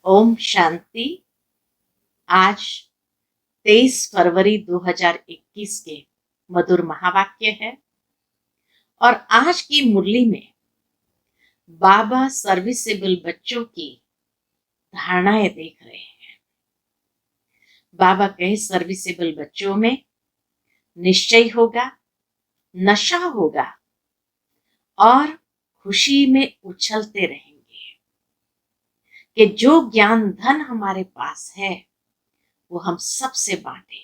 ओम शांति। आज 23 फरवरी 2021 के मधुर महावाक्य है और आज की मुरली में बाबा सर्विसेबल बच्चों की धारणाएं देख रहे हैं। बाबा कहे सर्विसेबल बच्चों में निश्चय होगा, नशा होगा और खुशी में उछलते रहेंगे कि जो ज्ञान धन हमारे पास है वो हम सबसे बांटे।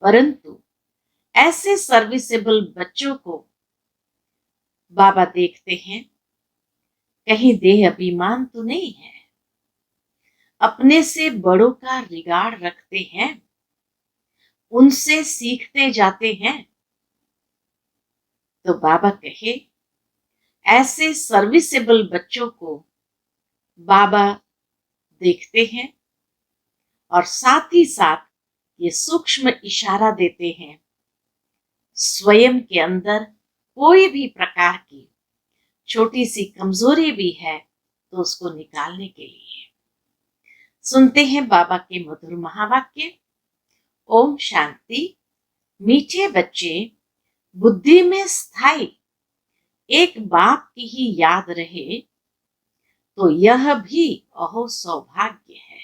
परंतु ऐसे सर्विसेबल बच्चों को बाबा देखते हैं, कहीं देह अभिमान तो नहीं है, अपने से बड़ों का रिगार्ड रखते हैं, उनसे सीखते जाते हैं। तो बाबा कहे ऐसे सर्विसेबल बच्चों को बाबा देखते हैं और साथ ही साथ ये सूक्ष्म इशारा देते हैं, स्वयं के अंदर कोई भी प्रकार की छोटी सी कमजोरी भी है तो उसको निकालने के लिए। सुनते हैं बाबा के मधुर महावाक्य। ओम शांति। मीठे बच्चे, बुद्धि में स्थायी एक बाप की ही याद रहे तो यह भी अहो सौभाग्य है।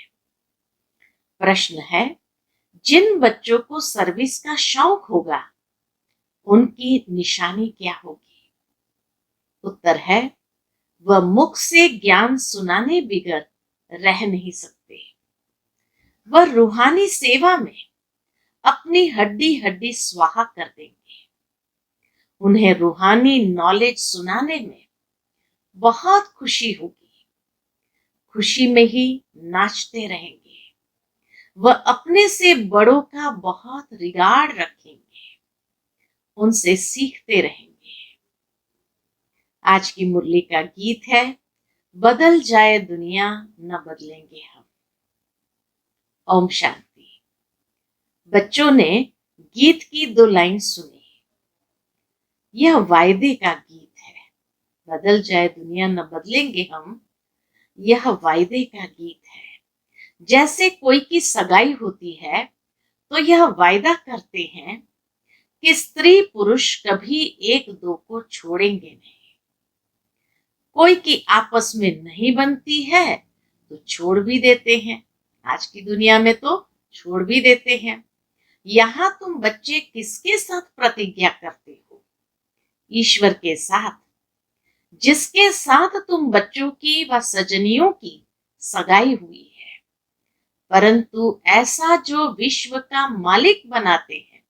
प्रश्न है, जिन बच्चों को सर्विस का शौक होगा उनकी निशानी क्या होगी? उत्तर है, वह मुख से ज्ञान सुनाने बिगर रह नहीं सकते। वह रूहानी सेवा में अपनी हड्डी हड्डी स्वाहा कर देंगे। उन्हें रूहानी नॉलेज सुनाने में बहुत खुशी होगी, खुशी में ही नाचते रहेंगे। वह अपने से बड़ों का बहुत रिगार्ड रखेंगे, उनसे सीखते रहेंगे। आज की मुरली का गीत है, बदल जाए दुनिया न बदलेंगे हम। ओम शांति। बच्चों ने गीत की 2 लाइन सुनी। यह वायदे का गीत है, बदल जाए दुनिया न बदलेंगे हम, यह वायदे का गीत है। जैसे कोई की सगाई होती है तो यह वायदा करते हैं कि स्त्री पुरुष कभी एक दो को छोड़ेंगे नहीं। कोई की आपस में नहीं बनती है तो छोड़ भी देते हैं। आज की दुनिया में तो छोड़ भी देते हैं। यहाँ तुम बच्चे किसके साथ प्रतिज्ञा करते हो? ईश्वर के साथ, जिसके साथ तुम बच्चों की व सजनियों की सगाई हुई है। परंतु ऐसा जो विश्व का मालिक बनाते हैं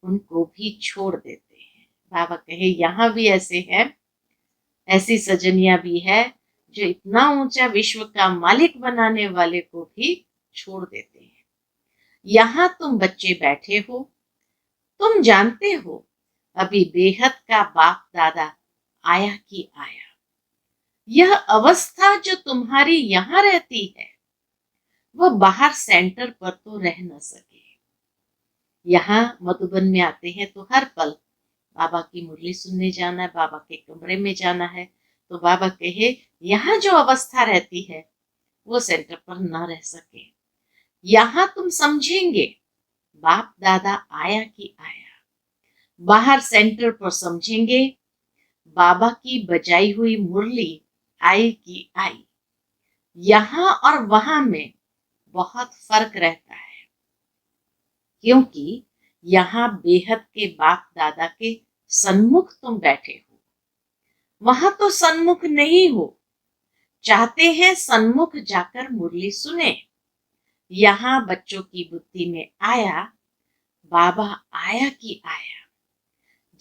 उनको भी छोड़ देते हैं। बाबा कहे यहाँ भी ऐसे है, ऐसी सजनियां भी है जो इतना ऊंचा विश्व का मालिक बनाने वाले को भी छोड़ देते हैं। यहाँ तुम बच्चे बैठे हो, तुम जानते हो अभी बेहद का बाप दादा आया कि आया। यह अवस्था जो तुम्हारी यहाँ रहती है वह बाहर सेंटर पर तो रह न सके। यहाँ मधुबन में आते हैं तो हर पल बाबा की मुरली सुनने जाना है, बाबा के कमरे में जाना है। तो बाबा कहे यहाँ जो अवस्था रहती है वो सेंटर पर न रह सके। यहाँ तुम समझेंगे बाप दादा आया कि आया। बाहर सेंटर पर समझेंगे बाबा की बजाई हुई मुरली आई कि आई। यहाँ और वहां में बहुत फर्क रहता है, क्योंकि यहाँ बेहद के बाप दादा के सन्मुख तुम बैठे हो, वहां तो सन्मुख नहीं हो। चाहते हैं सन्मुख जाकर मुरली सुने। यहाँ बच्चों की बुद्धि में आया बाबा आया कि आया।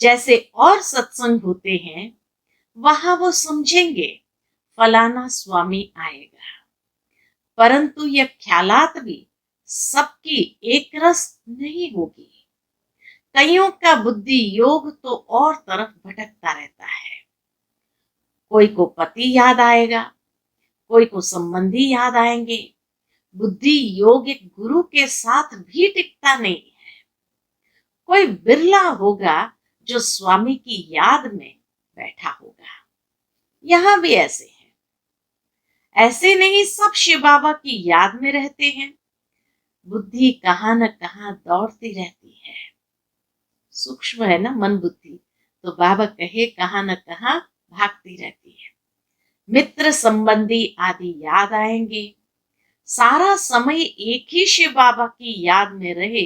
जैसे और सत्संग होते हैं वहां वो समझेंगे फलाना स्वामी आएगा। परंतु यह ख्यालात भी सबकी एक रस नहीं होगी। कईयों का बुद्धि योग तो और तरफ भटकता रहता है। कोई को पति याद आएगा, कोई को संबंधी याद आएंगे। बुद्धि योग एक गुरु के साथ भी टिकता नहीं है। कोई बिरला होगा जो स्वामी की याद में बैठा होगा। यहां भी ऐसे है। ऐसे नहीं सब शिव बाबा की याद में रहते हैं। बुद्धि कहाँ न कहाँ दौड़ती रहती है। सूक्ष्म है ना मन बुद्धि, तो बाबा कहे कहाँ न कहाँ भागती रहती है। मित्र संबंधी आदि याद आएंगे। सारा समय एक ही शिव बाबा की याद में रहे,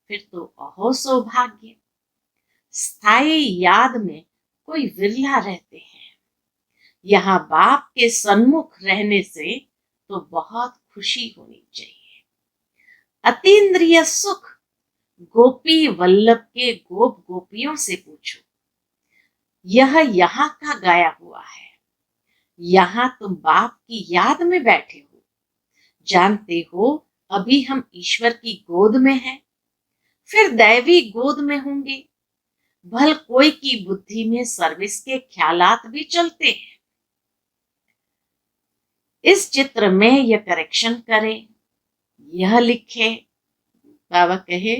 फिर तो अहो सौभाग्य। स्थायी याद में कोई विरला रहते हैं। यहाँ बाप के सन्मुख रहने से तो बहुत खुशी होनी चाहिए। अतीन्द्रिय सुख गोपी वल्लभ के गोप गोपियों से पूछो। यह यहाँ का गाया हुआ है। यहाँ तुम बाप की याद में बैठे हो। जानते हो अभी हम ईश्वर की गोद में हैं, फिर दैवी गोद में होंगे। भल कोई की बुद्धि में सर्विस के ख्यालात भी चलते हैं। इस चित्र में यह करेक्शन करें, यह लिखे। बाबा कहे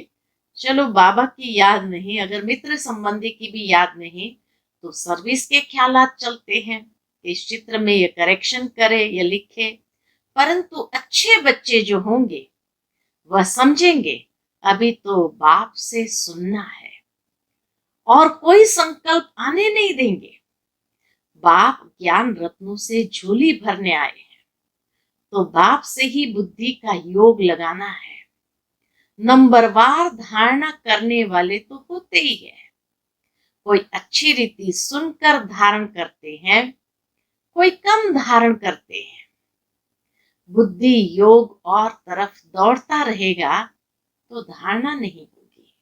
चलो बाबा की याद नहीं, अगर मित्र संबंधी की भी याद नहीं तो सर्विस के ख्यालात चलते हैं। इस चित्र में यह करेक्शन करे, यह लिखे। परंतु अच्छे बच्चे जो होंगे वह समझेंगे अभी तो बाप से सुनना है और कोई संकल्प आने नहीं देंगे। बाप ज्ञान रत्नों से झोली भरने आए हैं, तो बाप से ही बुद्धि का योग लगाना है। नंबरवार धारणा करने वाले तो होते ही है। कोई अच्छी रीति सुनकर धारण करते हैं, कोई कम धारण करते हैं। बुद्धि योग और तरफ दौड़ता रहेगा तो धारणा नहीं होगी।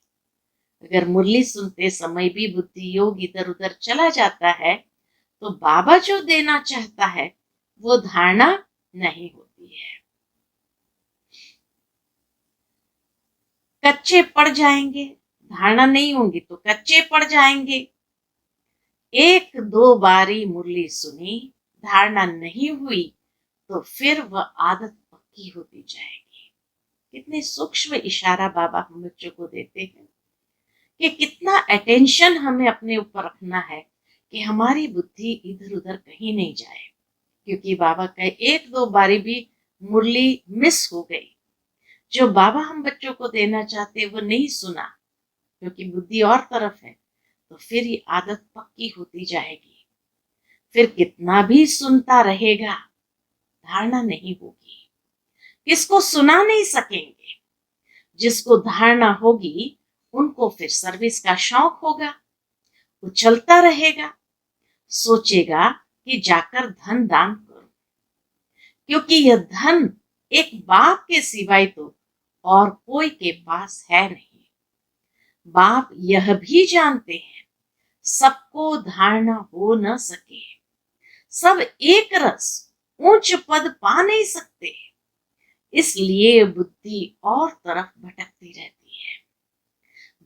अगर मुरली सुनते समय भी बुद्धि योग इधर उधर चला जाता है तो बाबा जो देना चाहता है वो धारणा नहीं होती है। कच्चे पड़ जाएंगे, धारणा नहीं होगी तो कच्चे पड़ जाएंगे। एक दो बारी मुरली सुनी, धारणा नहीं हुई तो फिर वह आदत पक्की होती जाएगी। कितने सूक्ष्म इशारा बाबा हम बच्चों को देते हैं कि कितना अटेंशन हमें अपने ऊपर रखना है कि हमारी बुद्धि इधर उधर कहीं नहीं जाए। क्योंकि बाबा का एक दो बारी भी मुरली मिस हो गई, जो बाबा हम बच्चों को देना चाहते वो नहीं सुना क्योंकि बुद्धि और तरफ है, तो फिर ये आदत पक्की होती जाएगी। फिर कितना भी सुनता रहेगा धारणा नहीं होगी। किसको सुना नहीं सकेंगे। जिसको धारणा होगी उनको फिर सर्विस का शौक होगा, वो चलता रहेगा, सोचेगा कि जाकर धन दान करो, क्योंकि यह धन एक बाप के सिवाय तो और कोई के पास है नहीं। बाप यह भी जानते हैं सबको धारणा हो न सके, सब एक रस ऊंच पद पा नहीं सकते, इसलिए बुद्धि और तरफ भटकती रहती है।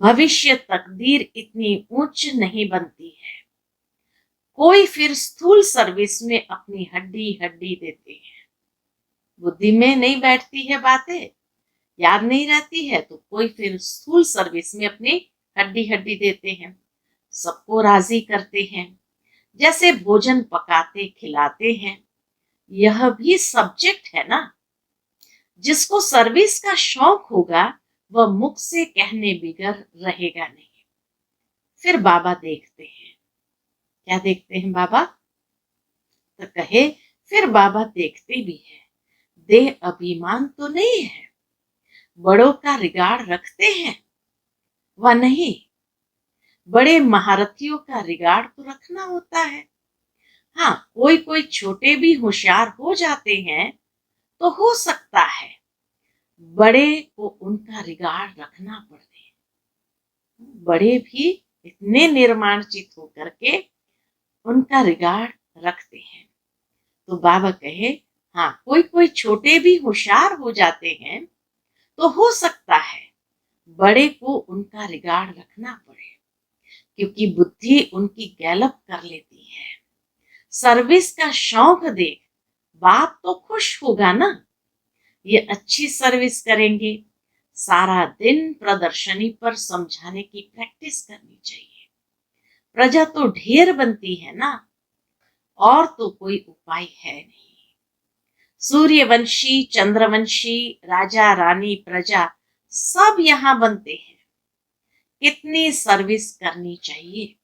भविष्य तकदीर इतनी ऊंच नहीं बनती है। कोई फिर स्थूल सर्विस में अपनी हड्डी हड्डी देते हैं। बुद्धि में नहीं बैठती है बातें, याद नहीं रहती है, तो कोई फिर स्थूल सर्विस में अपनी हड्डी हड्डी देते हैं। सबको राजी करते हैं, जैसे भोजन पकाते खिलाते हैं। यह भी सब्जेक्ट है ना। जिसको सर्विस का शौक होगा वह मुख से कहने बिगर रहेगा नहीं। फिर बाबा देखते हैं, क्या देखते हैं बाबा? तो कहे फिर बाबा देखते भी है, देह अभिमान तो नहीं है, बड़ों का रिगार्ड रखते हैं वह नहीं। बड़े महारथियों का रिगार्ड तो रखना होता है। हाँ, कोई कोई छोटे भी होशियार हो जाते हैं तो हो सकता है बड़े को उनका रिगार्ड रखना पड़े। बड़े भी इतने निर्माणचित होकर के उनका रिगार्ड रखते हैं। तो बाबा कहे हाँ, कोई कोई छोटे भी होशियार हो जाते हैं तो हो सकता है बड़े को उनका रिगार्ड रखना पड़े, क्योंकि बुद्धि उनकी गैलप कर लेती है। सर्विस का शौक देख बाप तो खुश होगा ना। ये अच्छी सर्विस करेंगे। सारा दिन प्रदर्शनी पर समझाने की प्रैक्टिस करनी चाहिए। प्रजा तो ढेर बनती है ना, और तो कोई उपाय है नहीं। सूर्यवंशी, चंद्रवंशी, राजा रानी, प्रजा सब यहाँ बनते हैं। कितनी सर्विस करनी चाहिए।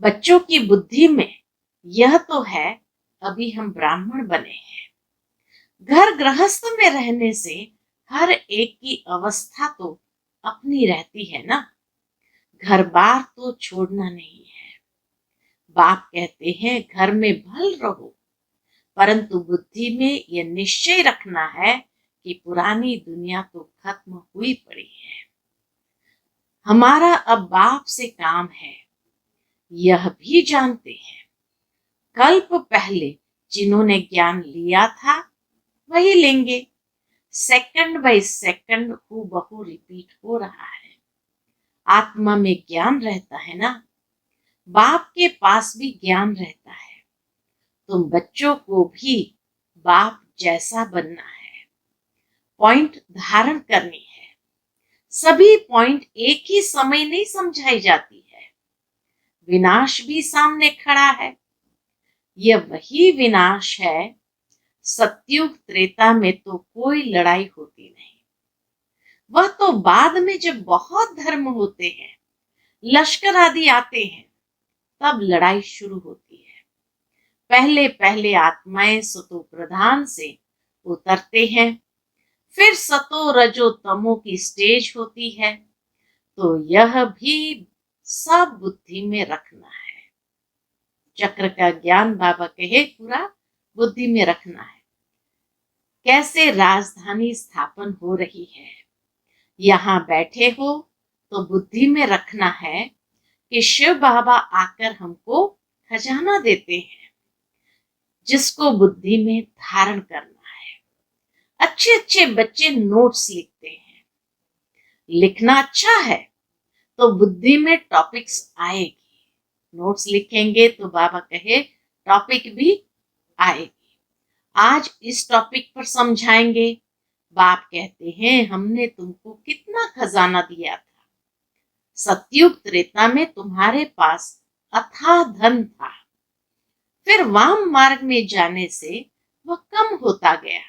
बच्चों की बुद्धि में यह तो है, अभी हम ब्राह्मण बने हैं। घर गृहस्थ में रहने से हर एक की अवस्था तो अपनी रहती है ना। घर बार तो छोड़ना नहीं है। बाप कहते हैं घर में भल रहो, परंतु बुद्धि में यह निश्चय रखना है कि पुरानी दुनिया तो खत्म हुई पड़ी है। हमारा अब बाप से काम है, यह भी जानते हैं। कल्प पहले जिन्होंने ज्ञान लिया था वही लेंगे। सेकंड बाय सेकंड हूबहू रिपीट हो रहा है। आत्मा में ज्ञान रहता है ना, बाप के पास भी ज्ञान रहता है। तुम बच्चों को भी बाप जैसा बनना है। पॉइंट धारण करनी है। सभी पॉइंट एक ही समय नहीं समझाई जाती है। विनाश भी सामने खड़ा है। यह वही विनाश है। सत्युग त्रेता में तो कोई लड़ाई होती नहीं। वह तो बाद में जब बहुत धर्म होते हैं, लश्कर आदि आते हैं, तब लड़ाई शुरू होती है। पहले पहले आत्माएं सतो प्रधान से उतरते हैं, फिर सतो रजो तमो की स्टेज होती है। तो यह भी सब बुद्धि में रखना है। चक्र का ज्ञान बाबा कहे पूरा बुद्धि में रखना है। कैसे राजधानी स्थापन हो रही है, यहाँ बैठे हो तो बुद्धि में रखना है कि शिव बाबा आकर हमको खजाना देते हैं, जिसको बुद्धि में धारण करना है। अच्छे अच्छे बच्चे नोट्स लिखते हैं। लिखना अच्छा है तो बुद्धि में टॉपिक्स आएगी। नोट्स लिखेंगे तो बाबा कहे टॉपिक भी आएगी। आज इस टॉपिक पर समझाएंगे। बाप कहते हैं हमने तुमको कितना खजाना दिया था। सतयुग त्रेता में तुम्हारे पास अथाह धन था, फिर वाम मार्ग में जाने से वह कम होता गया।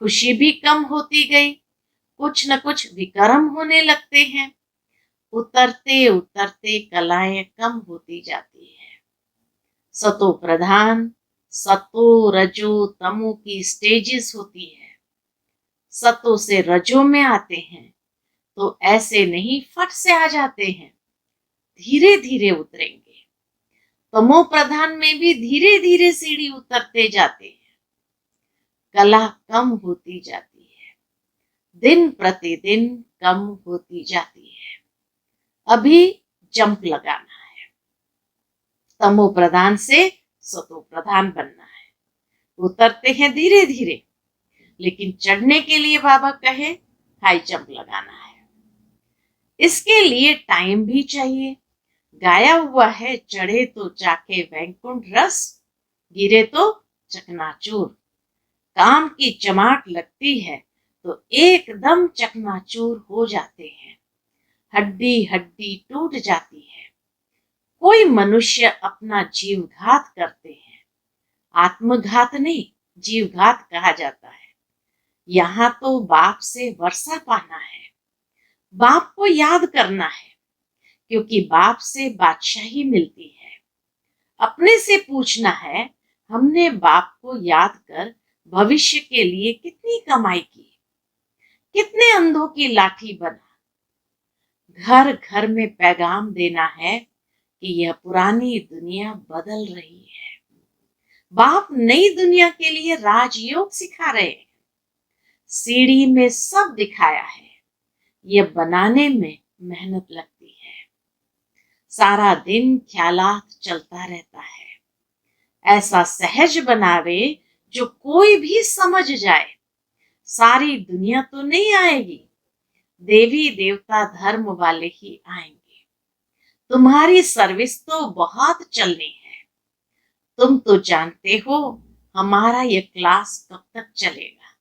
खुशी भी कम होती गई। कुछ न कुछ विकर्म होने लगते हैं। उतरते उतरते कलाएं कम होती जाती है। सतो प्रधान, सतो रजो तमो की स्टेजेस होती है। सतो से रजो में आते हैं तो ऐसे नहीं फट से आ जाते हैं, धीरे धीरे उतरेंगे। तमो प्रधान में भी धीरे धीरे सीढ़ी उतरते जाते हैं। कला कम होती जाती है, दिन प्रतिदिन कम होती जाती है। अभी जंप लगाना है, तमो प्रधान से सतो प्रधान बनना है। उतरते हैं धीरे धीरे, लेकिन चढ़ने के लिए बाबा कहे हाई जंप लगाना है। इसके लिए टाइम भी चाहिए। गाया हुआ है, चढ़े तो चाखे वैकुंठ रस, गिरे तो चकनाचूर। काम की चमाट लगती है तो एकदम चकनाचूर हो जाते हैं। हड्डी हड्डी टूट जाती है। कोई मनुष्य अपना जीवघात करते हैं। आत्मघात नहीं, जीवघात कहा जाता है। यहाँ तो बाप से वर्षा पाना है, बाप को याद करना है, क्योंकि बाप से बादशाही मिलती है। अपने से पूछना है, हमने बाप को याद कर भविष्य के लिए कितनी कमाई की, कितने अंधों की लाठी बना। घर घर में पैगाम देना है कि यह पुरानी दुनिया बदल रही है। बाप नई दुनिया के लिए राजयोग सिखा रहे हैं। सीढ़ी में सब दिखाया है, यह बनाने में मेहनत लगती है। सारा दिन ख्यालात चलता रहता है। ऐसा सहज बनावे जो कोई भी समझ जाए। सारी दुनिया तो नहीं आएगी, देवी देवता धर्म वाले ही आएंगे। तुम्हारी सर्विस तो बहुत चलनी है। तुम तो जानते हो हमारा ये क्लास कब तक चलेगा।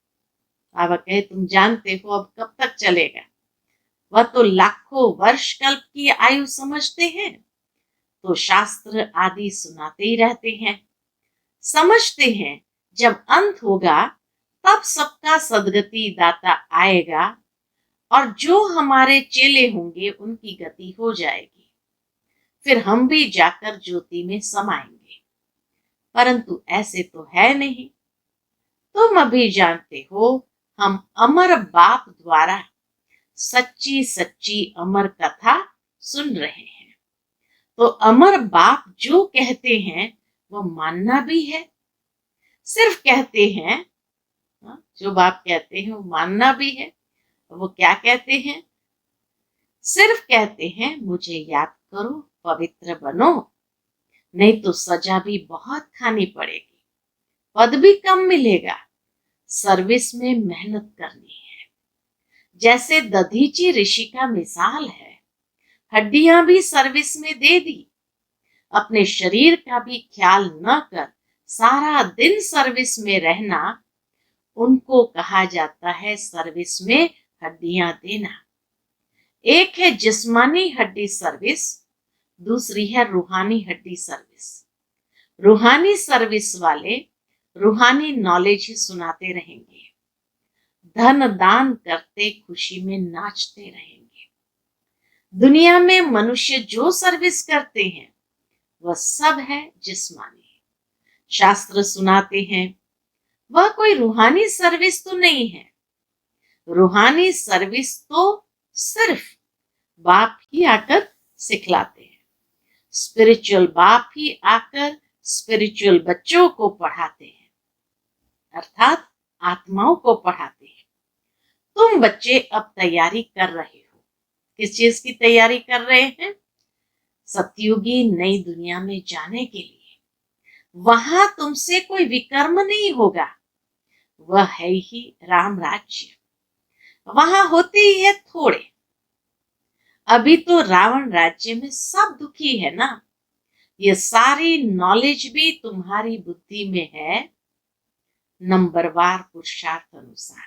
बाबा कहे तुम जानते हो अब कब तक चलेगा। वह तो लाखों वर्ष कल्प की आयु समझते हैं, तो शास्त्र आदि सुनाते ही रहते हैं। समझते हैं जब अंत होगा तब सबका सदगति दाता आएगा और जो हमारे चेले होंगे उनकी गति हो जाएगी। फिर हम भी जाकर ज्योति में समाएंगे। परंतु ऐसे तो है नहीं। तुम अभी जानते हो हम अमर बाप द्वारा सच्ची सच्ची अमर कथा सुन रहे हैं। तो अमर बाप जो कहते हैं वो मानना भी है। सिर्फ कहते हैं, जो बाप कहते हैं वो मानना भी है। वो क्या कहते हैं? सिर्फ कहते हैं मुझे याद करो, पवित्र बनो, नहीं तो सजा भी बहुत खानी पड़ेगी, पद भी कम मिलेगा, सर्विस में मेहनत करनी है। जैसे दधीची ऋषि का मिसाल है, हड्डियां भी सर्विस में दे दी, अपने शरीर का भी ख्याल न कर सारा दिन सर्विस में रहना, उनको कहा जाता है सर्विस में हड्डियां देना। एक है जिस्मानी हड्डी सर्विस, दूसरी है रूहानी हड्डी सर्विस। रूहानी सर्विस वाले रूहानी नॉलेज ही सुनाते रहेंगे, धन दान करते खुशी में नाचते रहेंगे। दुनिया में मनुष्य जो सर्विस करते हैं वह सब है जिस्मानी। शास्त्र सुनाते हैं वह कोई रूहानी सर्विस तो नहीं है। रूहानी सर्विस तो सिर्फ बाप ही आकर सिखलाते हैं। स्पिरिचुअल बाप ही आकर स्पिरिचुअल बच्चों को पढ़ाते हैं, अर्थात आत्माओं को पढ़ाते हैं। तुम बच्चे अब तैयारी कर रहे हो। किस चीज की तैयारी कर रहे हैं? सतयुगी नई दुनिया में जाने के लिए। वहां तुमसे कोई विकर्म नहीं होगा, वह है ही राम राज्य। वहां होते ही है थोड़े। अभी तो रावण राज्य में सब दुखी है ना। ये सारी नॉलेज भी तुम्हारी बुद्धि में है, नंबरवार पुरुषार्थ अनुसार।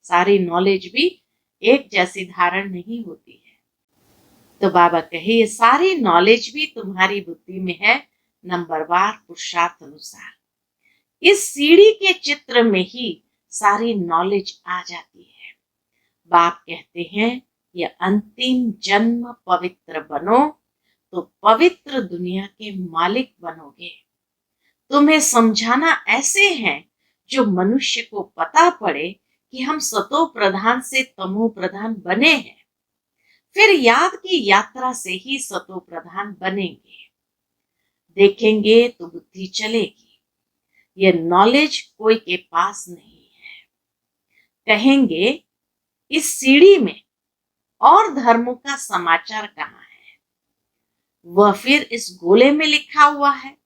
सारी नॉलेज भी एक जैसी धारण नहीं होती है। तो बाबा कहे ये सारी नॉलेज भी तुम्हारी बुद्धि में है, नंबरवार पुरुषार्थ अनुसार। इस सीढ़ी के चित्र में ही सारी नॉलेज आ जाती है। बाप कहते हैं ये अंतिम जन्म पवित्र बनो तो पवित्र दुनिया के मालिक बनोगे। तुम्हें समझाना ऐसे है जो मनुष्य को पता पड़े कि हम सतो प्रधान से तमो प्रधान बने हैं। फिर याद की यात्रा से ही सतो प्रधान बनेंगे। देखेंगे तो बुद्धि चलेगी। ये नॉलेज कोई के पास नहीं है। कहेंगे इस सीढ़ी में और धर्मों का समाचार कहाँ है? वह फिर इस गोले में लिखा हुआ है।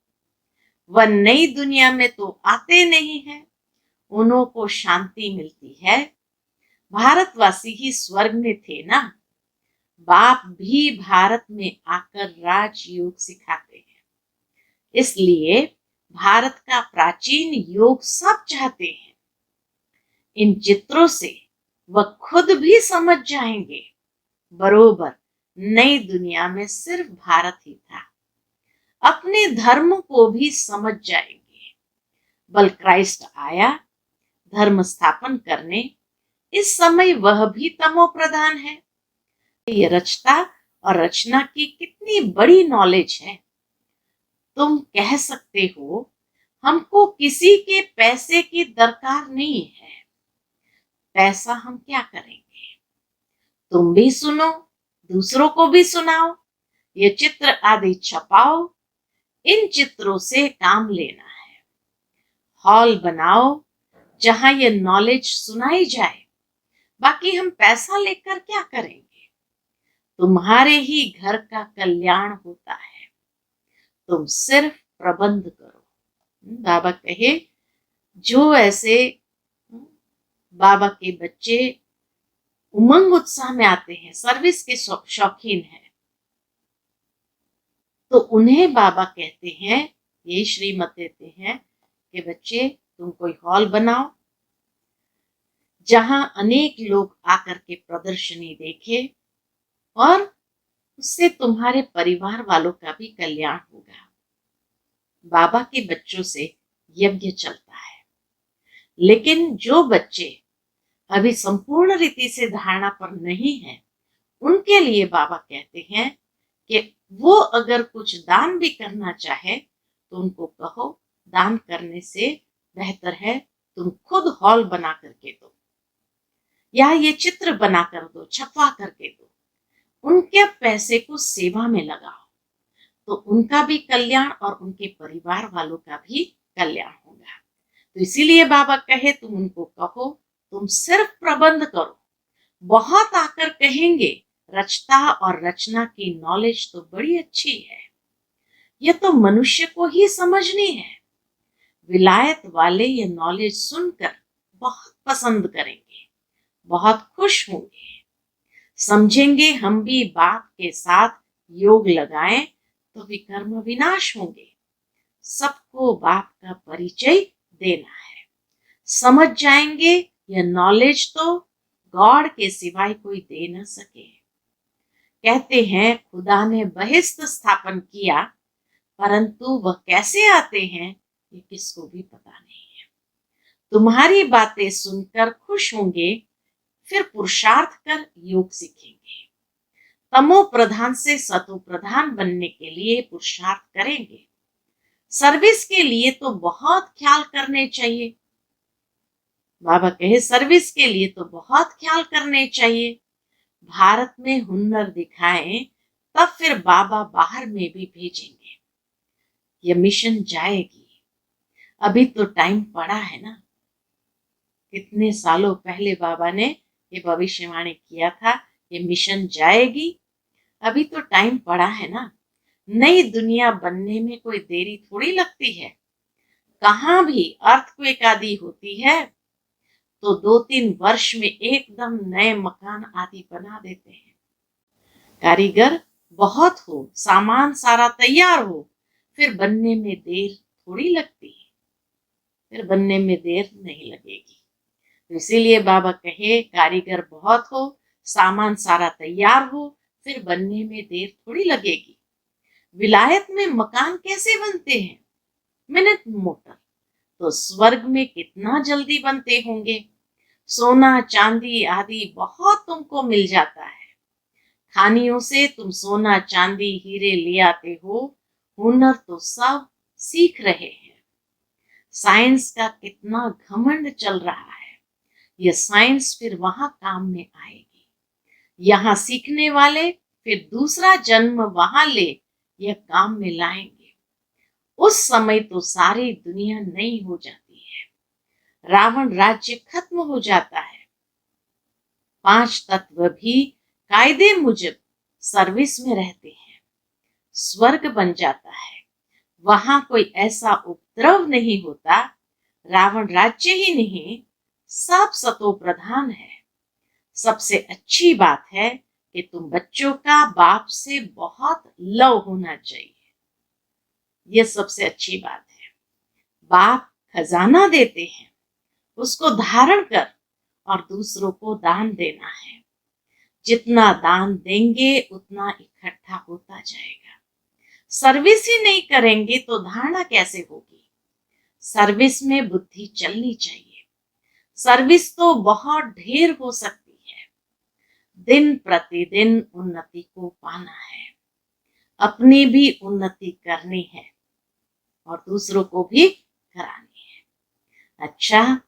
वह नई दुनिया में तो आते नहीं है, उन्हों को शांति मिलती है। भारतवासी ही स्वर्ग में थे ना। बाप भी भारत में आकर राजयोग सिखाते हैं। इसलिए भारत का प्राचीन योग सब चाहते हैं। इन चित्रों से वह खुद भी समझ जाएंगे बरोबर नई दुनिया में सिर्फ भारत ही था। अपने धर्म को भी समझ जाएंगे। बल क्राइस्ट आया धर्म स्थापन करने, इस समय वह भी तमो प्रधान है। ये रचता और रचना की कितनी बड़ी नॉलेज है। तुम कह सकते हो हमको किसी के पैसे की दरकार नहीं है। पैसा हम क्या करेंगे? तुम भी सुनो, दूसरों को भी सुनाओ, ये चित्र आदि छपाओ। इन चित्रों से काम लेना है। हॉल बनाओ जहां ये नॉलेज सुनाई जाए। बाकी हम पैसा लेकर क्या करेंगे? तुम्हारे ही घर का कल्याण होता है, तुम सिर्फ प्रबंध करो। बाबा कहे जो ऐसे बाबा के बच्चे उमंग उत्साह में आते हैं, सर्विस के शौकीन हैं, तो उन्हें बाबा कहते हैं, ये श्रीमत देते हैं कि बच्चे तुम कोई हॉल बनाओ जहां अनेक लोग आकर के प्रदर्शनी देखे और उससे तुम्हारे परिवार वालों का भी कल्याण होगा। बाबा के बच्चों से यज्ञ चलता है। लेकिन जो बच्चे अभी संपूर्ण रीति से धारणा पर नहीं है, उनके लिए बाबा कहते हैं कि वो अगर कुछ दान भी करना चाहे तो उनको कहो, दान करने से बेहतर है तुम खुद हॉल बना करके दो, या ये चित्र बना कर दो, छपवा करके दो। उनके पैसे को सेवा में लगाओ, तो उनका भी कल्याण और उनके परिवार वालों का भी कल्याण होगा। तो इसीलिए बाबा कहे तुम उनको कहो, तुम सिर्फ प्रबंध करो। बहुत आकर कहेंगे रचता और रचना की नॉलेज तो बड़ी अच्छी है, यह तो मनुष्य को ही समझनी है। विलायत वाले ये नॉलेज सुनकर बहुत पसंद करेंगे, बहुत खुश होंगे, समझेंगे हम भी बाप के साथ योग लगाएं तो विकर्म विनाश होंगे। सबको बाप का परिचय देना है, समझ जाएंगे यह नॉलेज तो गॉड के सिवाय कोई दे न सके। कहते हैं खुदा ने बहिष्त स्थापन किया, परंतु वह कैसे आते हैं ये किसको भी पता नहीं है। तुम्हारी बातें सुनकर खुश होंगे, फिर पुरुषार्थ कर योग सीखेंगे। तमो प्रधान से सतो प्रधान बनने के लिए पुरुषार्थ करेंगे। सर्विस के लिए तो बहुत ख्याल करने चाहिए। बाबा कहे सर्विस के लिए तो बहुत ख्याल करने चाहिए। भारत में हुनर दिखाएं, तब फिर बाबा बाहर में भी भेजेंगे। ये मिशन जाएगी। अभी तो टाइम पड़ा है ना। कितने सालों पहले बाबा ने ये भविष्यवाणी किया था, ये मिशन जाएगी। अभी तो टाइम पड़ा है ना। नई दुनिया बनने में कोई देरी थोड़ी लगती है। कहाँ भी अर्थक्वेक आदि होती है तो 2-3 वर्ष में एकदम नए मकान आदि बना देते हैं। कारीगर बहुत हो, सामान सारा तैयार हो, फिर बनने में देर थोड़ी लगती है। फिर बनने में देर नहीं लगेगी। तो इसीलिए बाबा कहे कारीगर बहुत हो, सामान सारा तैयार हो, फिर बनने में देर थोड़ी लगेगी। विलायत में मकान कैसे बनते हैं? Minute motor. तो स्वर्ग में कितना जल्दी बनते होंगे। सोना चांदी आदि बहुत तुमको मिल जाता है। खानियों से तुम सोना चांदी हीरे ले आते हो, हुनर तो सब सीख रहे हैं। साइंस का कितना घमंड चल रहा है, यह साइंस फिर वहां काम में आएगी। यहाँ सीखने वाले फिर दूसरा जन्म वहां ले यह काम में लाएंगे। उस समय तो सारी दुनिया नई हो जाती है। रावण राज्य खत्म हो जाता है। 5 तत्व भी कायदे मुजब सर्विस में रहते हैं। स्वर्ग बन जाता है। वहां कोई ऐसा उपद्रव नहीं होता। रावण राज्य ही नहीं, सब सतो प्रधान है। सबसे अच्छी बात है कि तुम बच्चों का बाप से बहुत लव होना चाहिए। यह सबसे अच्छी बात है। बाप खजाना देते हैं, उसको धारण कर और दूसरों को दान देना है। जितना दान देंगे उतना इकट्ठा होता जाएगा। सर्विस ही नहीं करेंगे तो धारणा कैसे होगी। सर्विस में बुद्धि चलनी चाहिए। सर्विस तो बहुत ढेर हो सकती है। दिन प्रतिदिन उन्नति को पाना है, अपनी भी उन्नति करनी है और दूसरों को भी करानी है। अच्छा,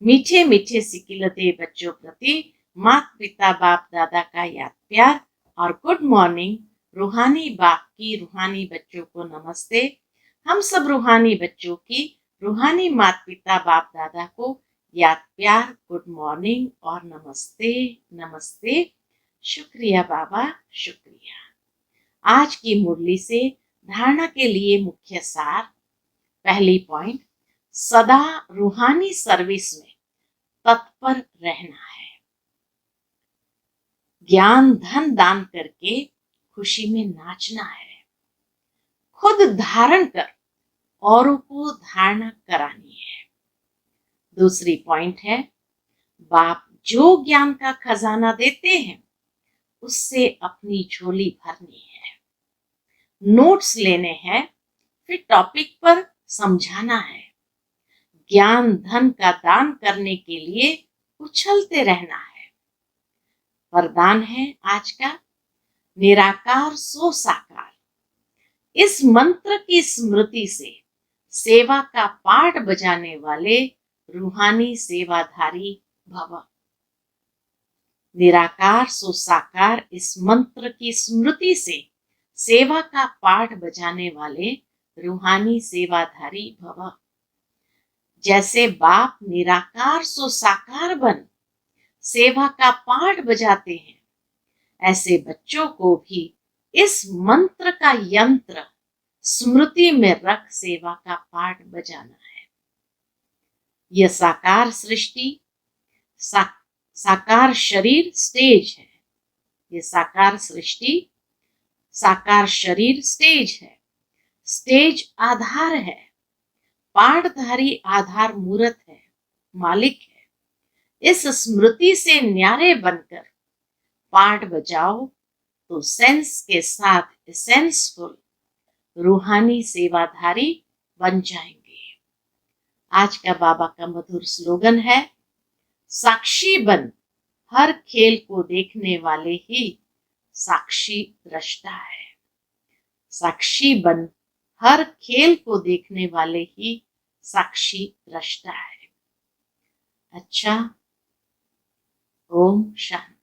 मीठे मीठे सिकिलते बच्चों प्रति माता पिता बाप दादा का याद प्यार और गुड मॉर्निंग। रूहानी बाप की रूहानी बच्चों को नमस्ते। हम सब रूहानी बच्चों की रूहानी माता पिता बाप दादा को याद प्यार, गुड मॉर्निंग और नमस्ते नमस्ते। शुक्रिया बाबा, शुक्रिया। आज की मुरली से धारणा के लिए मुख्य सार। पहली पॉइंट, सदा रूहानी सर्विस में तत्पर रहना है। ज्ञान धन दान करके खुशी में नाचना है। खुद धारण कर औरों को धारणा करानी है। दूसरी पॉइंट है, बाप जो ज्ञान का खजाना देते हैं उससे अपनी झोली भरनी है। नोट्स लेने हैं, फिर टॉपिक पर समझाना है। ज्ञान धन का दान करने के लिए उछलते रहना है। वरदान है आज का, निराकार सो साकार। इस मंत्र की स्मृति से सेवा का पाठ बजाने वाले रूहानी सेवाधारी भव। निराकार सो साकार, इस मंत्र की स्मृति से सेवा का पाठ बजाने वाले रूहानी सेवाधारी भव। जैसे बाप निराकार सो साकार बन सेवा का पाठ बजाते हैं, ऐसे बच्चों को भी इस मंत्र का यंत्र स्मृति में रख सेवा का पाठ बजाना है। यह साकार सृष्टि, साकार शरीर स्टेज है। ये साकार सृष्टि, साकार शरीर स्टेज है। स्टेज आधार है, पाठधारी आधार मूर्त है, मालिक है। इस स्मृति से न्यारे बनकर पाठ बजाओ तो सेंस के साथ एसेंसफुल रूहानी सेवाधारी बन जाएंगे। आज का बाबा का मधुर स्लोगन है, साक्षी बन हर खेल को देखने वाले ही साक्षी दृष्टा है। साक्षी बन हर खेल को देखने वाले ही साक्षी दृष्टा है। अच्छा, ओम शांति।